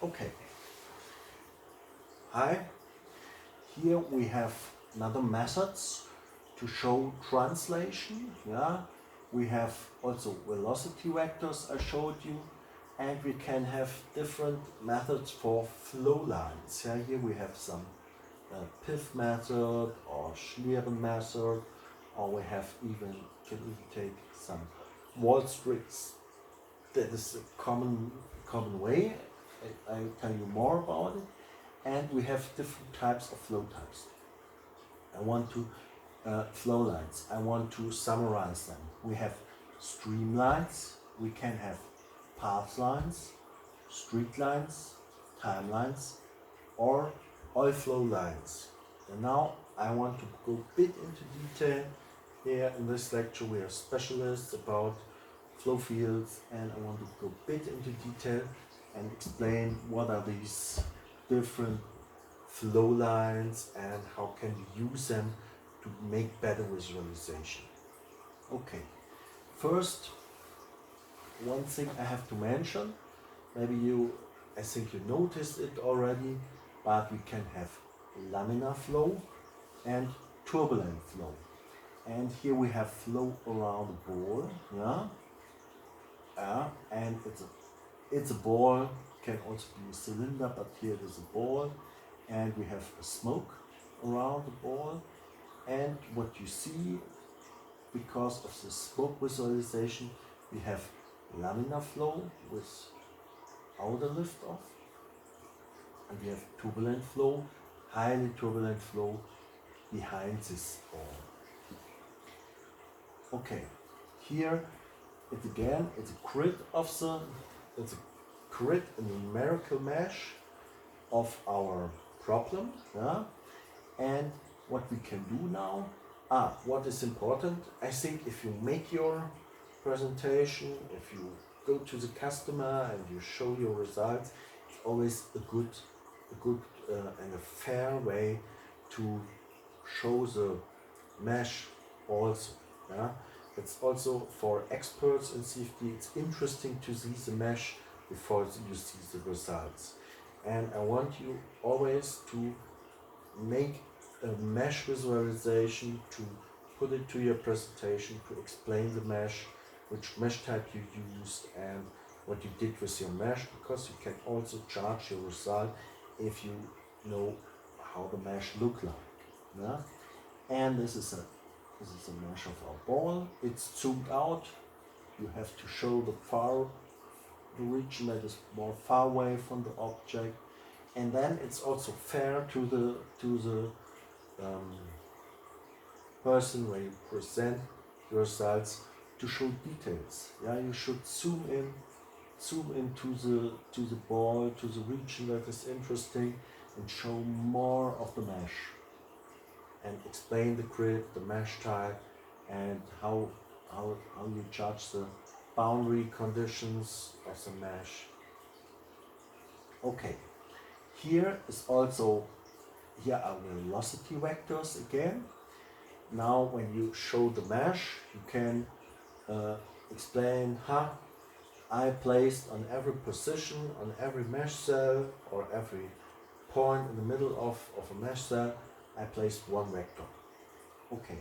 Okay. Hi. Here we have another methods to show translation. Yeah. We have also velocity vectors I showed you, and we can have different methods for flow lines. Yeah. Here we have some PIF method or Schlieren method, or we have can even take some wall strips. That is a common way. I'll tell you more about it. And we have different types of flow types. I want to flow lines. I want to summarize them. We have streamlines. We can have path lines, street lines, timelines, or oil flow lines. And now I want to go a bit into detail. Here in this lecture we are specialists about flow fields, and I want to go a bit into detail and explain what are these different flow lines and how can you use them to make better visualization. Okay, first, one thing I have to mention, I think you noticed it already, but we can have laminar flow and turbulent flow. And here we have flow around a ball, and it's a ball, can also be a cylinder, but here it is a ball, and we have a smoke around the ball. And what you see, because of the smoke visualization, we have laminar flow without a lift off, and we have turbulent flow, highly turbulent flow behind this ball. Okay, here it's a grid, a numerical mesh of our problem. And what we can do now, what is important, I think if you make your presentation, if you go to the customer and you show your results, it's always a good and a fair way to show the mesh also. It's also for experts in CFD, it's interesting to see the mesh before you see the results. And I want you always to make a mesh visualization, to put it to your presentation, to explain the mesh, which mesh type you used and what you did with your mesh, because you can also charge your result if you know how the mesh look like. And this is a mesh of our ball. It's zoomed out. You have to show the region that is more far away from the object, and then it's also fair to the person when you present your results to show details. You should zoom into the ball, to the region that is interesting, and show more of the mesh, and explain the grid, the mesh type, and how you judge the boundary conditions of the mesh. Okay, here are velocity vectors again. Now when you show the mesh, you can explain I placed on every position, on every mesh cell, or every point in the middle of a mesh cell, I placed one vector. Okay,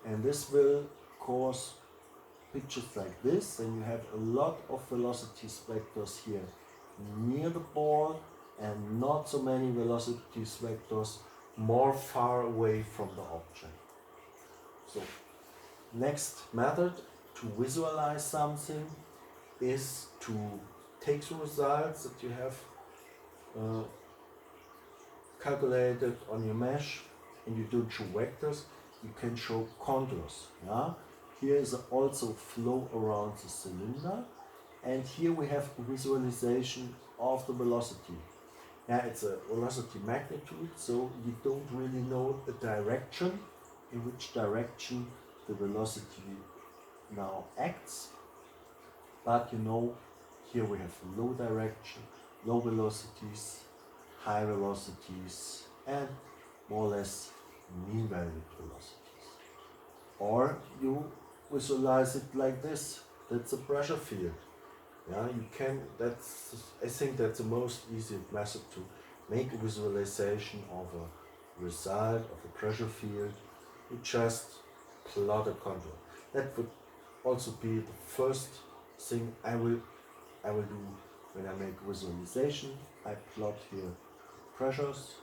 and this will cause pictures like this, and you have a lot of velocities vectors here near the ball, and not so many velocities vectors more far away from the object. So, next method to visualize something is to take the results that you have calculated on your mesh, and you don't show vectors, you can show contours. Here is also flow around the cylinder, and here we have a visualization of the velocity. It's a velocity magnitude, so you don't really know the direction, in which direction the velocity now acts, but here we have low direction, low velocities, high velocities, and more or less mean valued velocities. Or you visualize it like this. That's a pressure field. Yeah, you can. I think that's the most easy method to make a visualization of a result of a pressure field. You just plot a contour. That would also be the first thing I will do when I make visualization. I plot here pressures.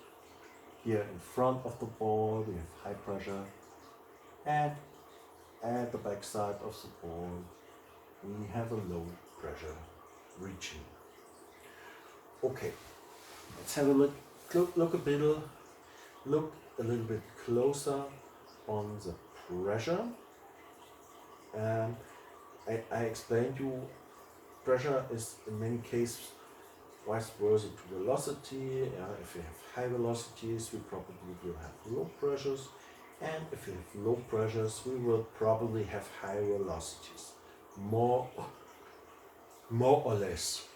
Here in front of the ball we have high pressure, and at the back side of the ball we have a low pressure region. Okay, let's have a look a little bit closer on the pressure. And I explained you pressure is in many cases vice versa to velocity. If we have high velocities, we probably will have low pressures, and if we have low pressures, we will probably have high velocities, more or less.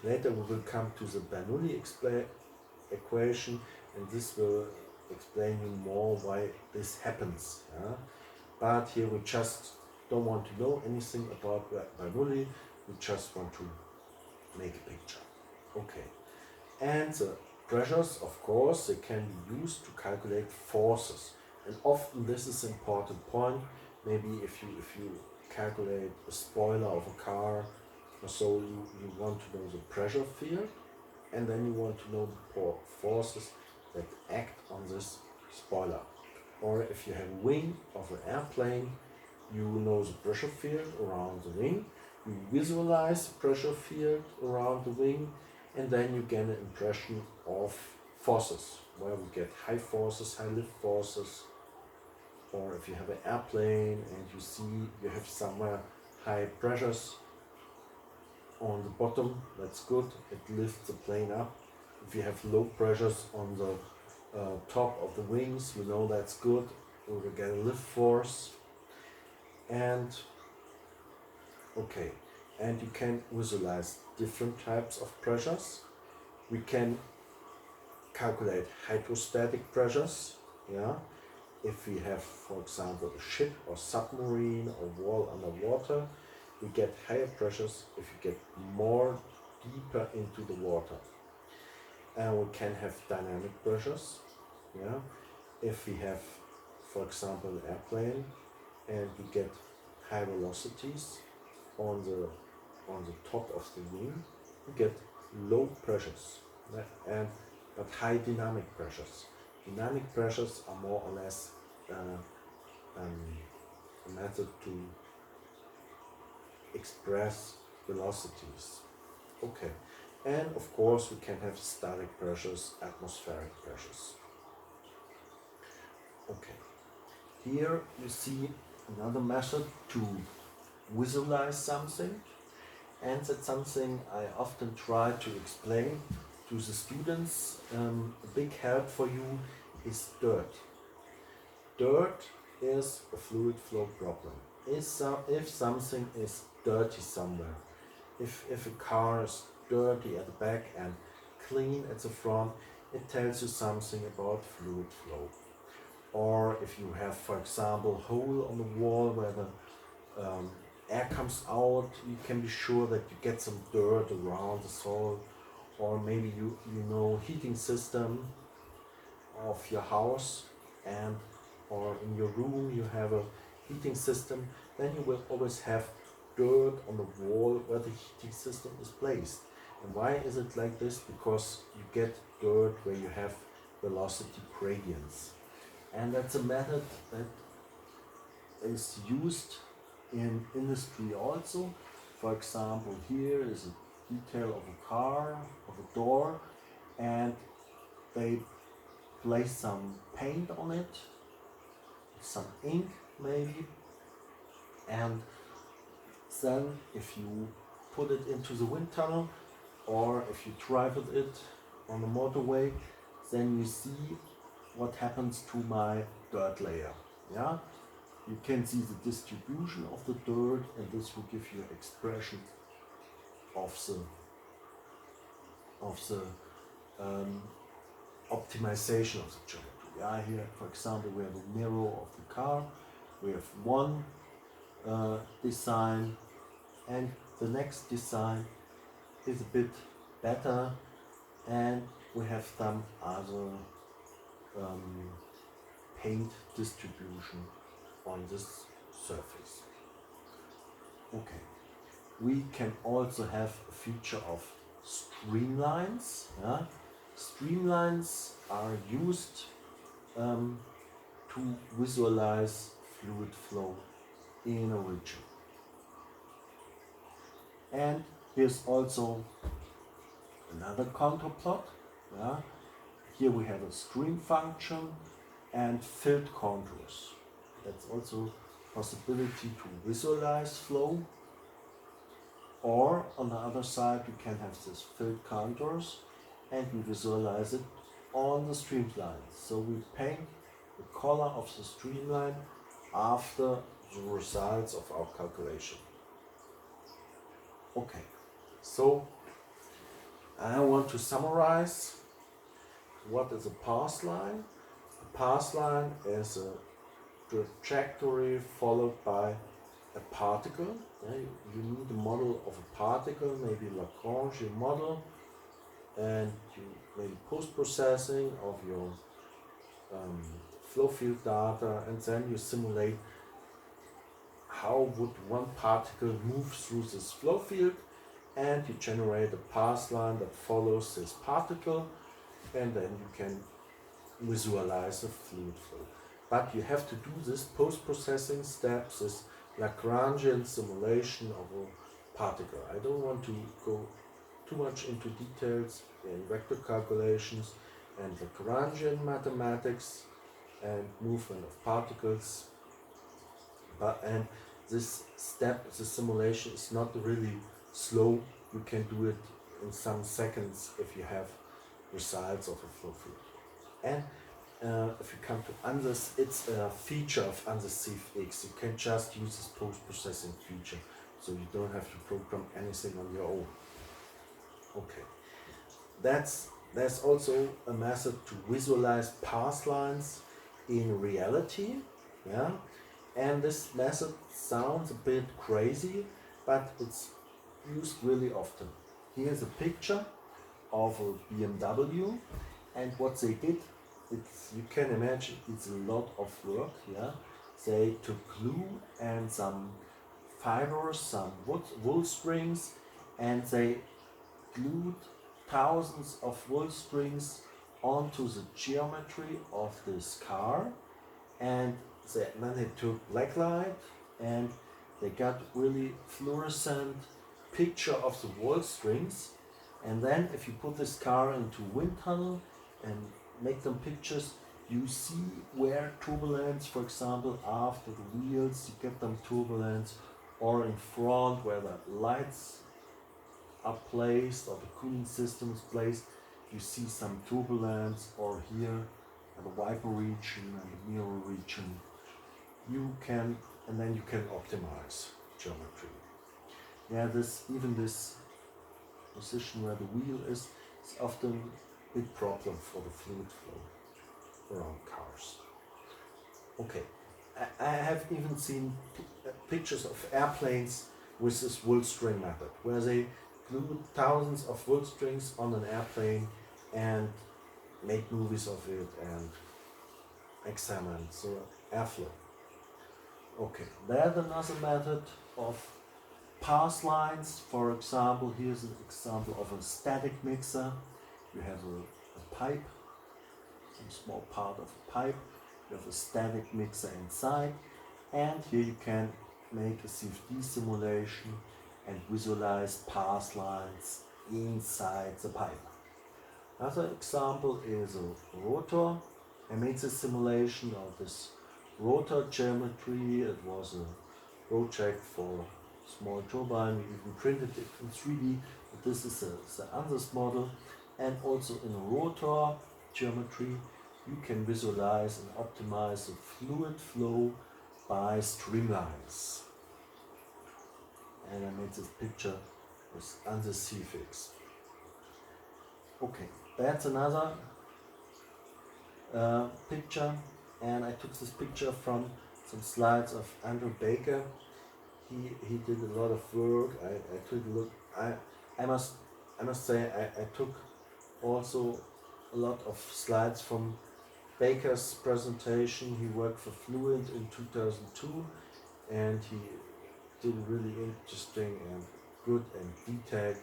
Later we will come to the Bernoulli equation, and this will explain you more why this happens. But here we just don't want to know anything about Bernoulli, we just want to make a picture. Okay, and the pressures, of course, they can be used to calculate forces, and often this is an important point. Maybe if you calculate a spoiler of a car, so you want to know the pressure field, and then you want to know the forces that act on this spoiler. Or if you have a wing of an airplane, you know the pressure field around the wing, you visualize the pressure field around the wing, and then you get an impression of forces, where we get high forces, high lift forces. Or if you have an airplane and you see you have somewhere high pressures on the bottom, that's good, it lifts the plane up. If you have low pressures on the top of the wings, you know that's good, we will get a lift force. And okay, and you can visualize different types of pressures. We can calculate hydrostatic pressures. If we have, for example, a ship or submarine or wall underwater, we get higher pressures if we get more deeper into the water. And we can have dynamic pressures. If we have, for example, an airplane and we get high velocities on the top of the wing, we get low pressures, but high dynamic pressures. Dynamic pressures are more or less a method to express velocities. Okay, and of course we can have static pressures, atmospheric pressures. Okay, here you see another method to visualize something, and that's something I often try to explain to the students. A big help for you is dirt. Dirt is a fluid flow problem. If something is dirty somewhere, if a car is dirty at the back and clean at the front, it tells you something about fluid flow. Or if you have, for example, a hole on the wall where the air comes out, you can be sure that you get some dirt around the hole. Or maybe you know heating system of your house, or in your room you have a heating system, then you will always have dirt on the wall where the heating system is placed. And why is it like this? Because you get dirt where you have velocity gradients. And that's a method that is used in industry also. For example, here is a detail of a car, of a door, and they place some paint on it, some ink maybe, and then if you put it into the wind tunnel or if you drive with it on the motorway, then you see what happens to my dirt layer. You can see the distribution of the dirt, and this will give you an expression of the optimization of the geometry. Here, for example, we have a mirror of the car. We have one design And the next design is a bit better, and we have some other paint distribution on this surface. Okay, we can also have a feature of streamlines. Yeah? Streamlines are used to visualize fluid flow in a region. And here's also another contour plot. Yeah? Here we have a stream function and filled contours. That's also possibility to visualize flow. Or on the other side we can have this filled contours and we visualize it on the streamline. So we paint the color of the streamline after the results of our calculation. Okay, so I want to summarize what is a path line. A path line is a trajectory followed by a particle. You need a model of a particle, maybe Lagrangian model, and you maybe post-processing of your flow field data, and then you simulate how would one particle move through this flow field, and you generate a path line that follows this particle, and then you can visualize the fluid flow. But you have to do this post-processing steps, this Lagrangian simulation of a particle. I don't want to go too much into details in vector calculations and Lagrangian mathematics and movement of particles. And this step, the simulation, is not really slow. You can do it in some seconds if you have results of a flow field. And if you come to ANSYS, it's a feature of ANSYS CFX. You can just use this post-processing feature, so you don't have to program anything on your own. Okay, there's also a method to visualize path lines in reality. Yeah, and this method sounds a bit crazy, but it's used really often. Here's a picture of a BMW, and what they did, you can imagine it's a lot of work. Yeah, they took glue and some fibers, some wool strings, and they glued thousands of wool strings onto the geometry of this car, and then they took black light and they got really fluorescent picture of the wool strings. And then if you put this car into wind tunnel and make them pictures, you see where turbulence, for example, after the wheels, you get them turbulence, or in front where the lights are placed or the cooling system is placed, you see some turbulence, or here at the wiper region and the mirror region. And then you can optimize geometry. Yeah, even this position where the wheel is often a big problem for the fluid flow around cars. Okay, I have even seen pictures of airplanes with this wool string method, where they glued thousands of wool strings on an airplane and made movies of it and examined the airflow. Okay, there's another method of path lines. For example, here's an example of a static mixer. You have a pipe, some small part of a pipe. You have a static mixer inside, and here you can make a CFD simulation and visualize path lines inside the pipe. Another example is a rotor. I made the simulation of this rotor geometry. It was a project for small turbine. We even printed it in 3D. But this is the ANSYS model. And also in a rotor geometry, you can visualize and optimize the fluid flow by streamlines. And I made this picture with ANSYS CFX. Okay, that's another picture, and I took this picture from some slides of Andrew Baker. he did a lot of work. I took a look. I must say I took also a lot of slides from Baker's presentation. He worked for Fluent in 2002, and he did a really interesting and good and detailed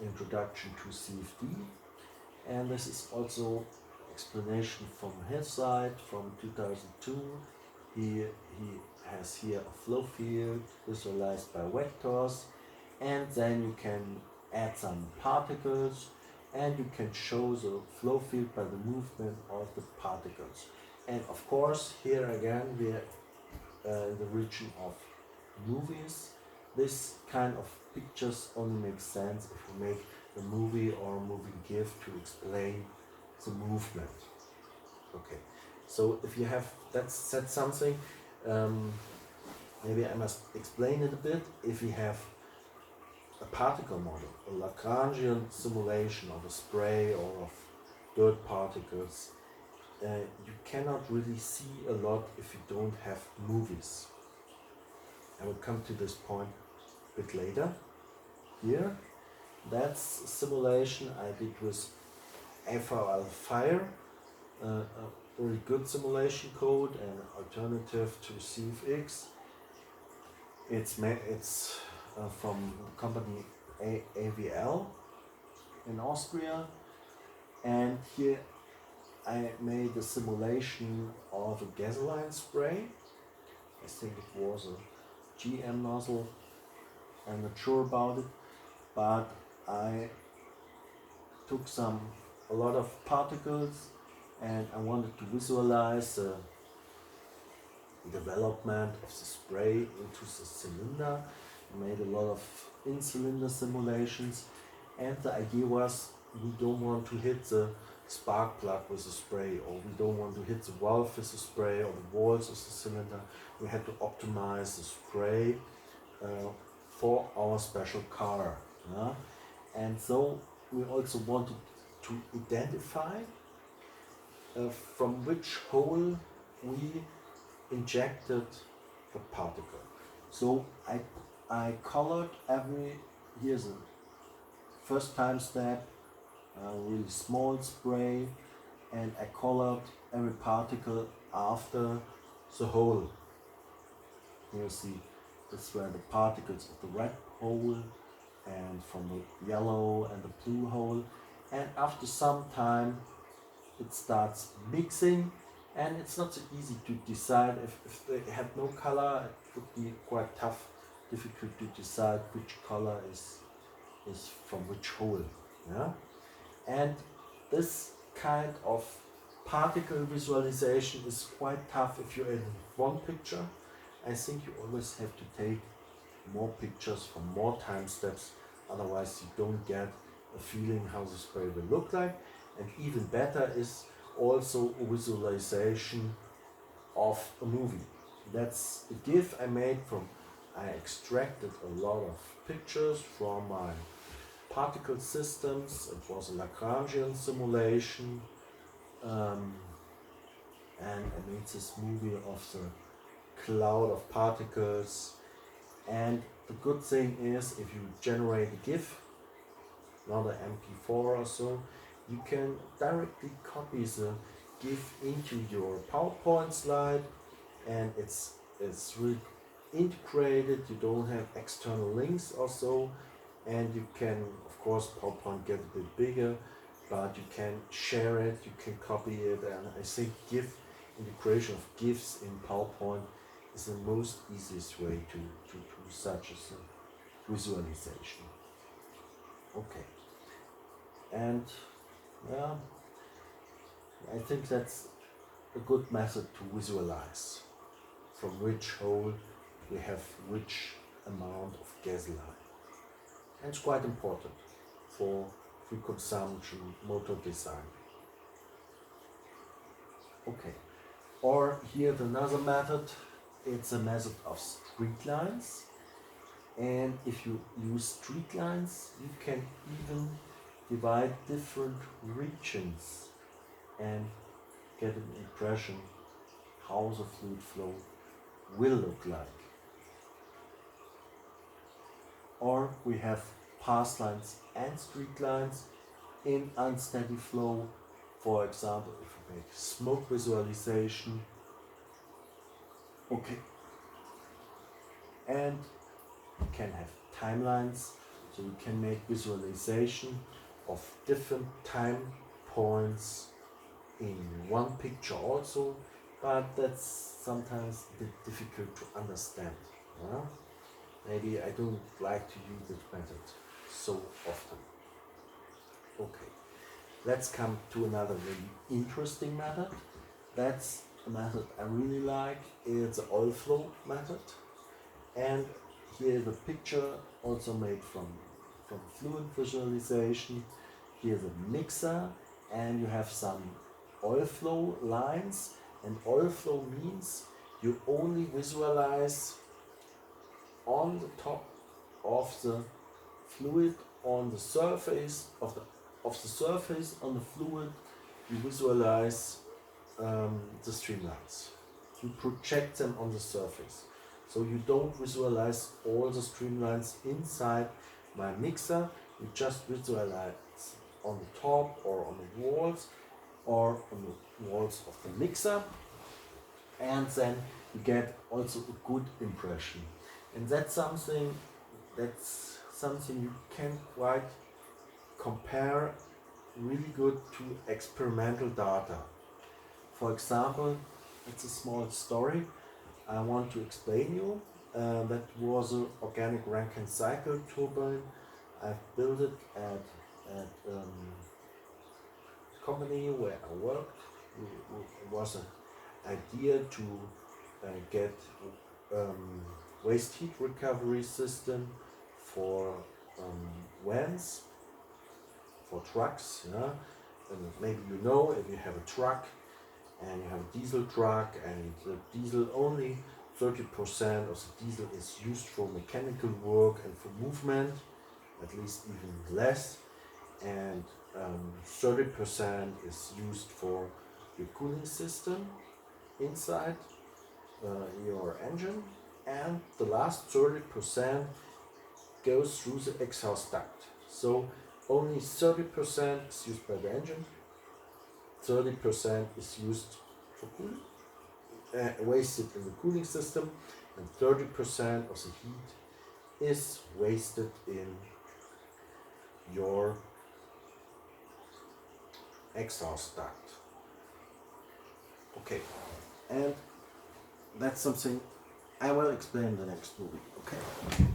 introduction to CFD. And this is also explanation from his side from 2002. He has here a flow field visualized by vectors, and then you can add some particles, and you can show the flow field by the movement of the particles. And of course, here again we are in the region of movies. This kind of pictures only makes sense if you make a movie or a moving GIF to explain the movement. Okay, so if you have that's something, maybe I must explain it a bit. If you have a particle model, a Lagrangian simulation of a spray or of dirt particles, you cannot really see a lot if you don't have movies. I will come to this point a bit later. Here, that's a simulation I did with FRL Fire, a very good simulation code and alternative to CFX. It's from the company AVL in Austria, and here I made a simulation of a gasoline spray. I think it was a GM nozzle. I'm not sure about it, but I took a lot of particles, and I wanted to visualize the development of the spray into the cylinder. I made a lot of in-cylinder simulations, and the idea was we don't want to hit the spark plug with the spray, or we don't want to hit the valve with the spray, or the walls of the cylinder. We had to optimize the spray for our special car. And so we also wanted to identify from which hole we injected the particle. So I colored here's a first time step, a really small spray, and I colored every particle after the hole. You see, this were the particles of the red hole, and from the yellow and the blue hole, and after some time it starts mixing, and it's not so easy to decide if they had no color. It would be quite difficult to decide which color is from which hole. And this kind of particle visualization is quite tough if you're in one picture. I think you always have to take more pictures for more time steps, otherwise you don't get a feeling how the spray will look like. And even better is also a visualization of a movie. That's a GIF I made I extracted a lot of pictures from my particle systems. It was a Lagrangian simulation, and I made this movie of the cloud of particles. And the good thing is, if you generate a GIF, not an MP4 or so, you can directly copy the GIF into your PowerPoint slide, and it's really integrated. You don't have external links or so, and you can, of course, PowerPoint get a bit bigger, but you can share it, you can copy it, and I think integration of GIFs in PowerPoint is the most easiest way to do such a visualization. Okay, and yeah, I think that's a good method to visualize from which hole we have which amount of gasoline. And it's quite important for free consumption motor design. Okay, or here's another method. It's a method of street lines, and if you use street lines, you can even divide different regions and get an impression how the fluid flow will look like. or we have path lines and street lines in unsteady flow. For example, if we make smoke visualization, okay, and we can have timelines, so we can make visualization of different time points in one picture also, but that's sometimes a bit difficult to understand. Yeah? Maybe I don't like to use that method so often. Okay, let's come to another really interesting method. That's a method I really like. It's the oil flow method. And here is a picture also made from fluid visualization. Here's a mixer, and you have some oil flow lines. And oil flow means you only visualize on the top of the fluid, on the surface of the surface on the fluid. You visualize the streamlines. You project them on the surface. So you don't visualize all the streamlines inside my mixer. You just visualize on the top or on the walls of the mixer, and then you get also a good impression. And that's something you can quite compare really good to experimental data. For example, it's a small story I want to explain you. That was an organic Rankine cycle turbine. I've built it at a company where I worked. It was an idea to get waste heat recovery system for vans, for trucks. Yeah? And maybe you know, if you have a truck and you have a diesel truck, and the diesel only 30% of the diesel is used for mechanical work and for movement, at least even less, and 30% is used for your cooling system inside your engine, and the last 30% goes through the exhaust duct. So only 30% is used by the engine, 30% is used for cooling, wasted in the cooling system, and 30% of the heat is wasted in your exhaust duct. Okay, and that's something I will explain in the next movie. Okay.